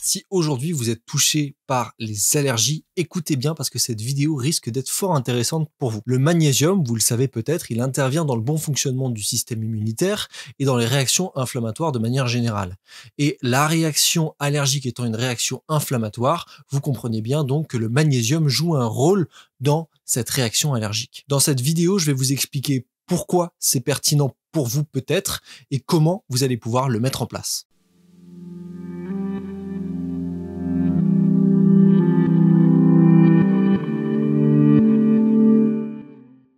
Si aujourd'hui vous êtes touché par les allergies, écoutez bien parce que cette vidéo risque d'être fort intéressante pour vous. Le magnésium, vous le savez peut-être, il intervient dans le bon fonctionnement du système immunitaire et dans les réactions inflammatoires de manière générale. Et la réaction allergique étant une réaction inflammatoire, vous comprenez bien donc que le magnésium joue un rôle dans cette réaction allergique. Dans cette vidéo, je vais vous expliquer pourquoi c'est pertinent pour vous peut-être et comment vous allez pouvoir le mettre en place.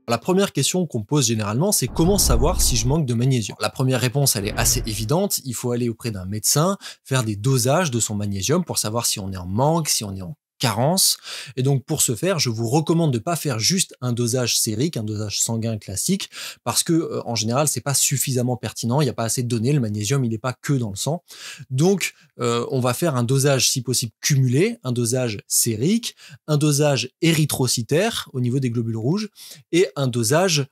La première question qu'on pose généralement, c'est comment savoir si je manque de magnésium? La première réponse, elle est assez évidente. Il faut aller auprès d'un médecin, faire des dosages de son magnésium pour savoir si on est en manque, si on est en carence. Et donc, pour ce faire, je vous recommande de pas faire juste un dosage sérique, un dosage sanguin classique, parce que, en général, c'est pas suffisamment pertinent. Il n'y a pas assez de données. Le magnésium, il n'est pas que dans le sang. Donc, on va faire un dosage, si possible, cumulé, un dosage sérique, un dosage érythrocytaire au niveau des globules rouges et un dosage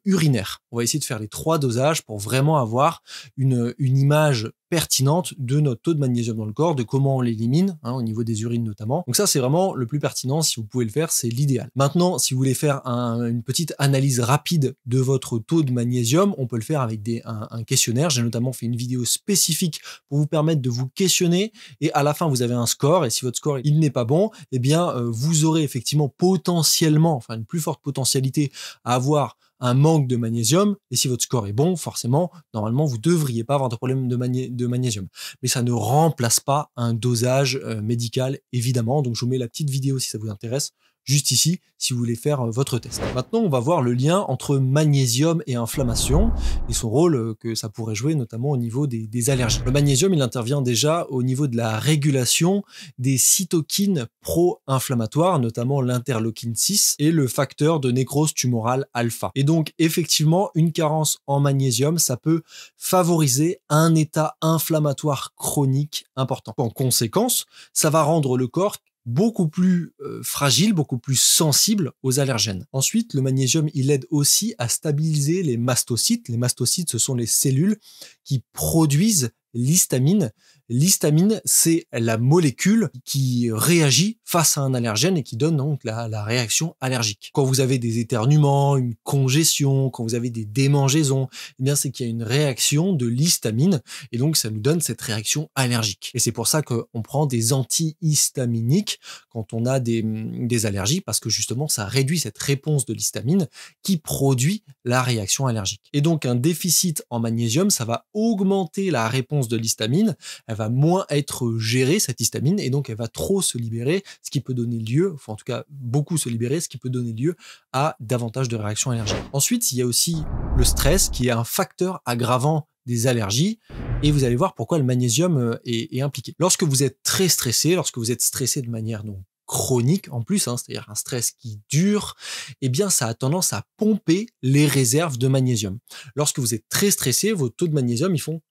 urinaire. On va essayer de faire les 3 dosages pour vraiment avoir une image pertinente de notre taux de magnésium dans le corps, de comment on l'élimine, au niveau des urines notamment. Donc ça, c'est vraiment le plus pertinent. Si vous pouvez le faire, c'est l'idéal. Maintenant, si vous voulez faire une petite analyse rapide de votre taux de magnésium, on peut le faire avec un questionnaire. J'ai notamment fait une vidéo spécifique pour vous permettre de vous questionner et à la fin, vous avez un score et si votre score il n'est pas bon, eh bien, vous aurez effectivement potentiellement, enfin une plus forte potentialité à avoir un manque de magnésium, et si votre score est bon, forcément, normalement, vous devriez pas avoir de problème de magnésium. Mais ça ne remplace pas un dosage médical, évidemment. Donc, je vous mets la petite vidéo si ça vous intéresse, juste ici, si vous voulez faire votre test. Maintenant, on va voir le lien entre magnésium et inflammation, et son rôle que ça pourrait jouer, notamment au niveau des allergies. Le magnésium, il intervient déjà au niveau de la régulation des cytokines pro-inflammatoires, notamment l'interleukine 6 et le facteur de nécrose tumorale alpha. Et donc, effectivement, une carence en magnésium, ça peut favoriser un état inflammatoire chronique important. En conséquence, ça va rendre le corps beaucoup plus fragile, beaucoup plus sensible aux allergènes. Ensuite, le magnésium, il aide aussi à stabiliser les mastocytes. Les mastocytes, ce sont les cellules qui produisent l'histamine. L'histamine, c'est la molécule qui réagit face à un allergène et qui donne donc la réaction allergique. Quand vous avez des éternuements, une congestion, quand vous avez des démangeaisons, eh bien c'est qu'il y a une réaction de l'histamine et donc ça nous donne cette réaction allergique. Et c'est pour ça qu'on prend des antihistaminiques quand on a des allergies parce que justement ça réduit cette réponse de l'histamine qui produit la réaction allergique. Et donc un déficit en magnésium, ça va augmenter la réponse de l'histamine, elle va moins être gérée, cette histamine, et donc elle va trop se libérer, ce qui peut donner lieu, enfin en tout cas beaucoup se libérer, ce qui peut donner lieu à davantage de réactions allergiques. Ensuite, il y a aussi le stress qui est un facteur aggravant des allergies, et vous allez voir pourquoi le magnésium est impliqué. Lorsque vous êtes très stressé, lorsque vous êtes stressé de manière donc chronique en plus, c'est-à-dire un stress qui dure, eh bien ça a tendance à pomper les réserves de magnésium. Lorsque vous êtes très stressé, vos taux de magnésium, ils font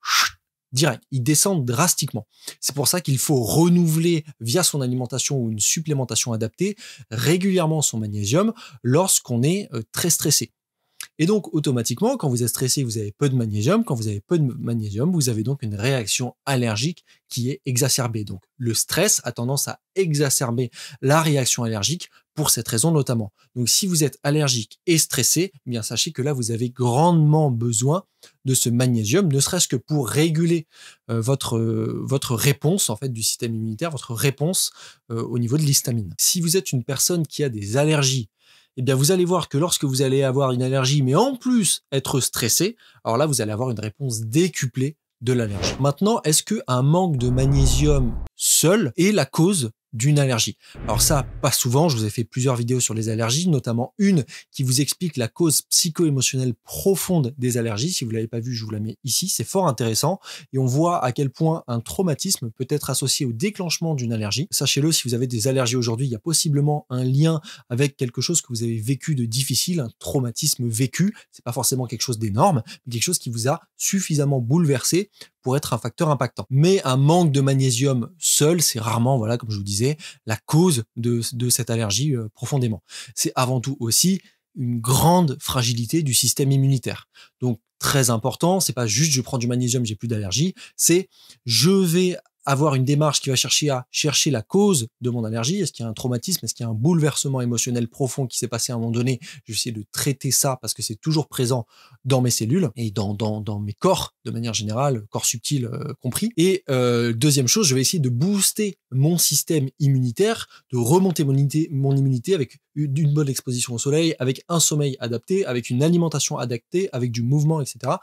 direct, ils descendent drastiquement. C'est pour ça qu'il faut renouveler via son alimentation ou une supplémentation adaptée régulièrement son magnésium lorsqu'on est très stressé. Et donc, automatiquement, quand vous êtes stressé, vous avez peu de magnésium. Quand vous avez peu de magnésium, vous avez donc une réaction allergique qui est exacerbée. Donc, le stress a tendance à exacerber la réaction allergique pour cette raison notamment. Donc, si vous êtes allergique et stressé, eh bien, sachez que là, vous avez grandement besoin de ce magnésium, ne serait-ce que pour réguler votre réponse en fait du système immunitaire, votre réponse au niveau de l'histamine. Si vous êtes une personne qui a des allergies, eh bien, vous allez voir que lorsque vous allez avoir une allergie, mais en plus être stressé, alors là, vous allez avoir une réponse décuplée de l'allergie. Maintenant, est-ce qu'un manque de magnésium seul est la cause d'une allergie? Alors ça, pas souvent, je vous ai fait plusieurs vidéos sur les allergies, notamment une qui vous explique la cause psycho-émotionnelle profonde des allergies. Si vous l'avez pas vu, je vous la mets ici, c'est fort intéressant et on voit à quel point un traumatisme peut être associé au déclenchement d'une allergie. Sachez-le, si vous avez des allergies aujourd'hui, il y a possiblement un lien avec quelque chose que vous avez vécu de difficile, un traumatisme vécu. C'est pas forcément quelque chose d'énorme, mais quelque chose qui vous a suffisamment bouleversé pour être un facteur impactant. Mais un manque de magnésium seul, c'est rarement, voilà, comme je vous disais, la cause de cette allergie profondément. C'est avant tout aussi une grande fragilité du système immunitaire. Donc, très important, c'est pas juste je prends du magnésium, j'ai plus d'allergie, c'est je vais avoir une démarche qui va chercher la cause de mon allergie. Est-ce qu'il y a un traumatisme? Est-ce qu'il y a un bouleversement émotionnel profond qui s'est passé à un moment donné? Je vais essayer de traiter ça parce que c'est toujours présent dans mes cellules et dans mes corps de manière générale, corps subtil compris. Et deuxième chose, je vais essayer de booster mon système immunitaire, de remonter mon immunité avec une bonne exposition au soleil, avec un sommeil adapté, avec une alimentation adaptée, avec du mouvement, etc.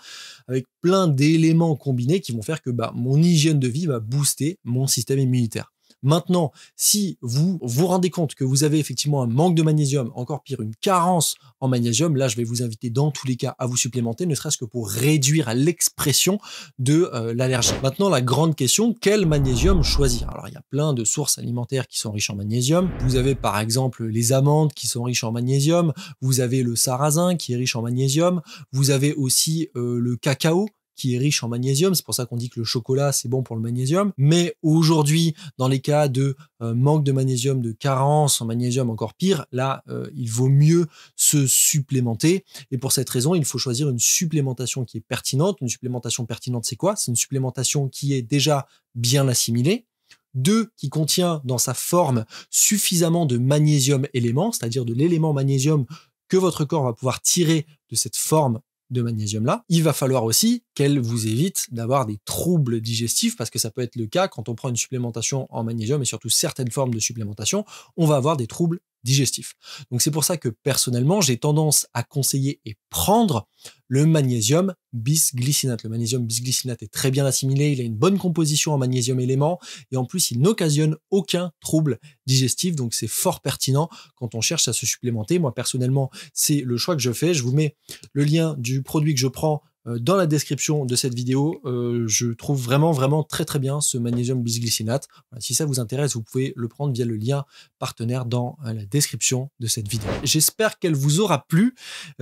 Avec plein d'éléments combinés qui vont faire que mon hygiène de vie va booster mon système immunitaire. Maintenant, si vous vous rendez compte que vous avez effectivement un manque de magnésium, encore pire, une carence en magnésium, là, je vais vous inviter dans tous les cas à vous supplémenter, ne serait-ce que pour réduire l'expression de l'allergie. Maintenant, la grande question, quel magnésium choisir? Alors, il y a plein de sources alimentaires qui sont riches en magnésium. Vous avez par exemple les amandes qui sont riches en magnésium. Vous avez le sarrasin qui est riche en magnésium. Vous avez aussi le cacao qui est riche en magnésium. C'est pour ça qu'on dit que le chocolat, c'est bon pour le magnésium. Mais aujourd'hui, dans les cas de manque de magnésium, de carence en magnésium, encore pire, là, il vaut mieux se supplémenter. Et pour cette raison, il faut choisir une supplémentation qui est pertinente. Une supplémentation pertinente, c'est quoi? C'est une supplémentation qui est déjà bien assimilée. 2, qui contient dans sa forme suffisamment de magnésium élément, c'est-à-dire de l'élément magnésium que votre corps va pouvoir tirer de cette forme de magnésium-là. Il va falloir aussi qu'elle vous évite d'avoir des troubles digestifs, parce que ça peut être le cas quand on prend une supplémentation en magnésium, et surtout certaines formes de supplémentation, on va avoir des troubles digestifs. Donc c'est pour ça que personnellement, j'ai tendance à conseiller et prendre le magnésium bisglycinate. Le magnésium bisglycinate est très bien assimilé, il a une bonne composition en magnésium élément, et en plus il n'occasionne aucun trouble digestif, donc c'est fort pertinent quand on cherche à se supplémenter. Moi personnellement, c'est le choix que je fais. Je vous mets le lien du produit que je prends dans la description de cette vidéo. Je trouve vraiment très bien ce magnésium bisglycinate. Voilà, si ça vous intéresse, vous pouvez le prendre via le lien partenaire dans la description de cette vidéo. J'espère qu'elle vous aura plu.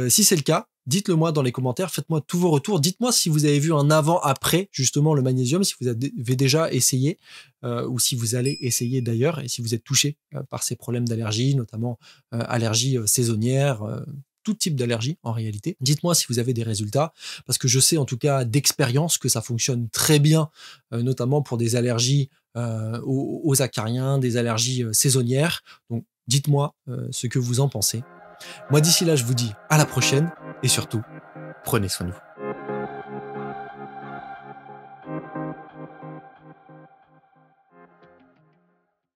Si c'est le cas, dites-le moi dans les commentaires, faites-moi tous vos retours. Dites-moi si vous avez vu un avant-après, justement, le magnésium, si vous avez déjà essayé, ou si vous allez essayer d'ailleurs, et si vous êtes touché par ces problèmes d'allergie, notamment allergie saisonnière, tout type d'allergie en réalité. Dites-moi si vous avez des résultats, parce que je sais en tout cas d'expérience que ça fonctionne très bien, notamment pour des allergies aux acariens, des allergies saisonnières. Donc dites-moi ce que vous en pensez. Moi d'ici là, je vous dis à la prochaine, et surtout, prenez soin de vous.